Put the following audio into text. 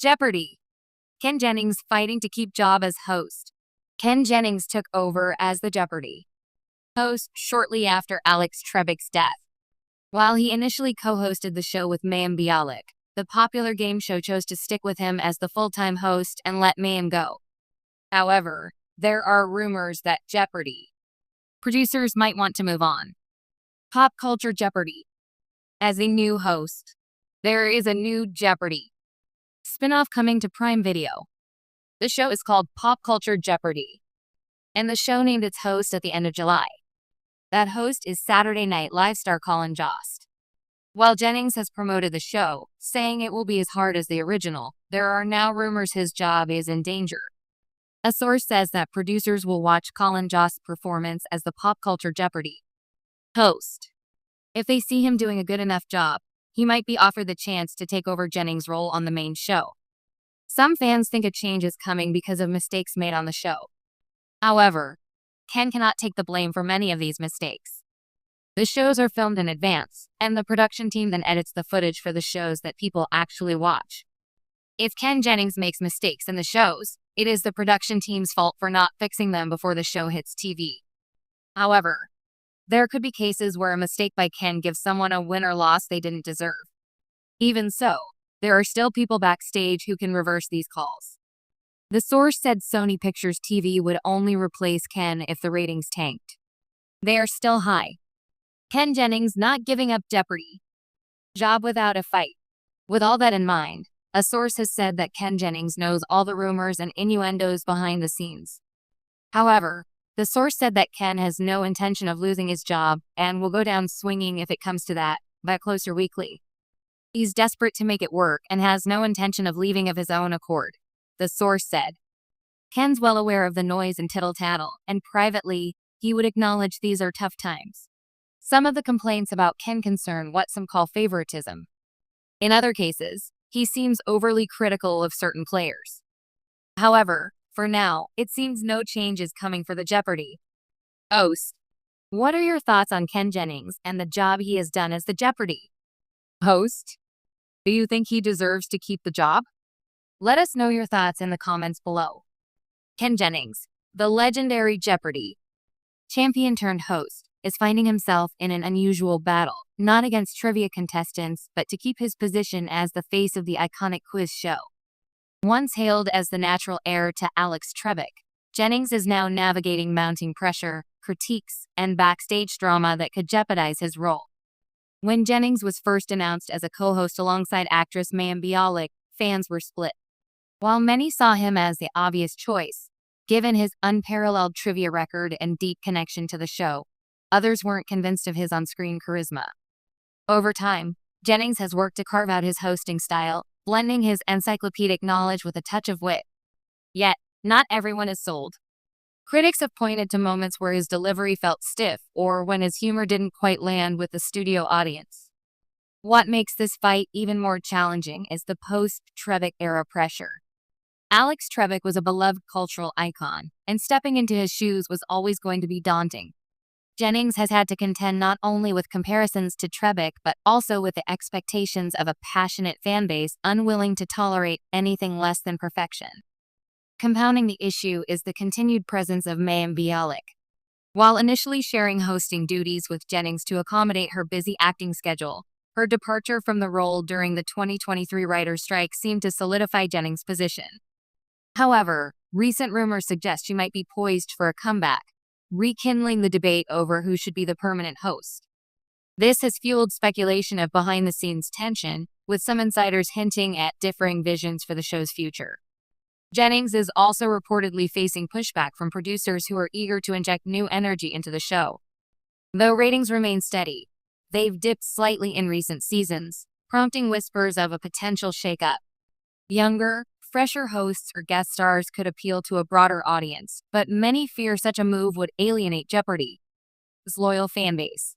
Jeopardy! Ken Jennings fighting to keep job as host. Ken Jennings took over as the Jeopardy host shortly after Alex Trebek's death. While he initially co-hosted the show with Mayim Bialik, the popular game show chose to stick with him as the full-time host and let Mayim go. However, there are rumors that Jeopardy producers might want to move on. Pop Culture Jeopardy! As a new host, there is a new Jeopardy! Spin-off coming to Prime Video. The show is called Pop Culture Jeopardy! And the show named its host at the end of July. That host is Saturday Night Live star Colin Jost. While Jennings has promoted the show, saying it will be as hard as the original, there are now rumors his job is in danger. A source says that producers will watch Colin Jost's performance as the Pop Culture Jeopardy! Host. If they see him doing a good enough job, he might be offered the chance to take over Jennings' role on the main show. Some fans think a change is coming because of mistakes made on the show. However, Ken cannot take the blame for many of these mistakes. The shows are filmed in advance, and the production team then edits the footage for the shows that people actually watch. If Ken Jennings makes mistakes in the shows, it is the production team's fault for not fixing them before the show hits TV. However, there could be cases where a mistake by Ken gives someone a win or loss they didn't deserve. Even so, there are still people backstage who can reverse these calls. The source said Sony Pictures TV would only replace Ken if the ratings tanked. They are still high. Ken Jennings not giving up Jeopardy! Job without a fight. With all that in mind, a source has said that Ken Jennings knows all the rumors and innuendos behind the scenes. However, the source said that Ken has no intention of losing his job and will go down swinging if it comes to that, by Closer Weekly. He's desperate to make it work and has no intention of leaving of his own accord, the source said. Ken's well aware of the noise and tittle-tattle, and privately, he would acknowledge these are tough times. Some of the complaints about Ken concern what some call favoritism. In other cases, he seems overly critical of certain players. However, for now, it seems no change is coming for the Jeopardy! Host. What are your thoughts on Ken Jennings and the job he has done as the Jeopardy! Host? Do you think he deserves to keep the job? Let us know your thoughts in the comments below. Ken Jennings, the legendary Jeopardy! Champion turned host, is finding himself in an unusual battle, not against trivia contestants, but to keep his position as the face of the iconic quiz show. Once hailed as the natural heir to Alex Trebek, Jennings is now navigating mounting pressure, critiques, and backstage drama that could jeopardize his role. When Jennings was first announced as a co-host alongside actress Mayim Bialik, fans were split. While many saw him as the obvious choice, given his unparalleled trivia record and deep connection to the show, others weren't convinced of his on-screen charisma. Over time, Jennings has worked to carve out his hosting style, blending his encyclopedic knowledge with a touch of wit. Yet, not everyone is sold. Critics have pointed to moments where his delivery felt stiff or when his humor didn't quite land with the studio audience. What makes this fight even more challenging is the post-Trebek era pressure. Alex Trebek was a beloved cultural icon, and stepping into his shoes was always going to be daunting. Jennings has had to contend not only with comparisons to Trebek but also with the expectations of a passionate fanbase unwilling to tolerate anything less than perfection. Compounding the issue is the continued presence of Mayim Bialik. While initially sharing hosting duties with Jennings to accommodate her busy acting schedule, her departure from the role during the 2023 writer's strike seemed to solidify Jennings' position. However, recent rumors suggest she might be poised for a comeback, rekindling the debate over who should be the permanent host. This has fueled speculation of behind-the-scenes tension, with some insiders hinting at differing visions for the show's future. Jennings is also reportedly facing pushback from producers who are eager to inject new energy into the show. Though ratings remain steady, they've dipped slightly in recent seasons, prompting whispers of a potential shakeup. Younger, fresher hosts or guest stars could appeal to a broader audience, but many fear such a move would alienate Jeopardy's loyal fanbase.